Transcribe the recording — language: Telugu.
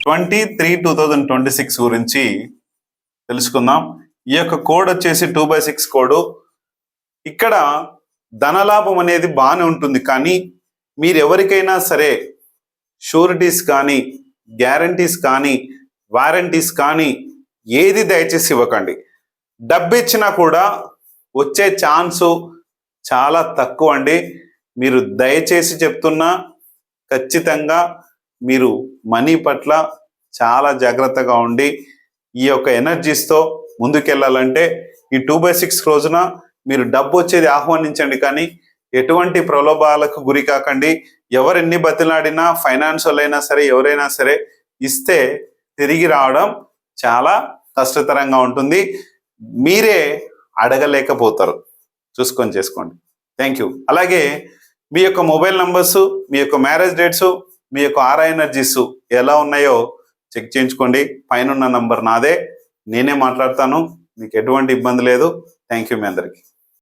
23/2026 గురించి తెలుసుకుందాం. ఈ యొక్క కోడ్ వచ్చేసి 2/6 కోడ్. ఇక్కడ ధనలాభం అనేది బాగానే ఉంటుంది, కానీ మీరు ఎవరికైనా సరే షూరిటీస్ కానీ, గ్యారంటీస్ కానీ, వారంటీస్ కానీ ఏది దయచేసి ఇవ్వకండి. డబ్బు ఇచ్చినా కూడా వచ్చే ఛాన్సు చాలా తక్కువ అండి. మీరు దయచేసి చెప్తున్నా, ఖచ్చితంగా మీరు మనీ పట్ల చాలా జాగ్రత్తగా ఉండి ఈ యొక్క ఎనర్జీస్తో ముందుకెళ్ళాలంటే ఈ 2/6 రోజున మీరు డబ్బు వచ్చేది ఆహ్వానించండి, కానీ ఎటువంటి ప్రలోభాలకు గురి కాకండి. ఎవరెన్ని బతిలాడినా, ఫైనాన్షియల్ అయినా సరే, ఎవరైనా సరే ఇస్తే తిరిగి రావడం చాలా కష్టతరంగా ఉంటుంది. మీరే అడగలేకపోతారు. చూసుకొని చేసుకోండి. Thank you. అలాగే మీ యొక్క మొబైల్ నంబర్స్, మీ యొక్క మ్యారేజ్ డేట్స్, మీ యొక్క ఆరా ఎనర్జీస్ ఎలా ఉన్నాయో చెక్ చేయించుకోండి. పైన నంబర్ నాదే, నేనే మాట్లాడతాను. మీకు ఎటువంటి ఇబ్బంది లేదు. థ్యాంక్ యూ మీ అందరికీ.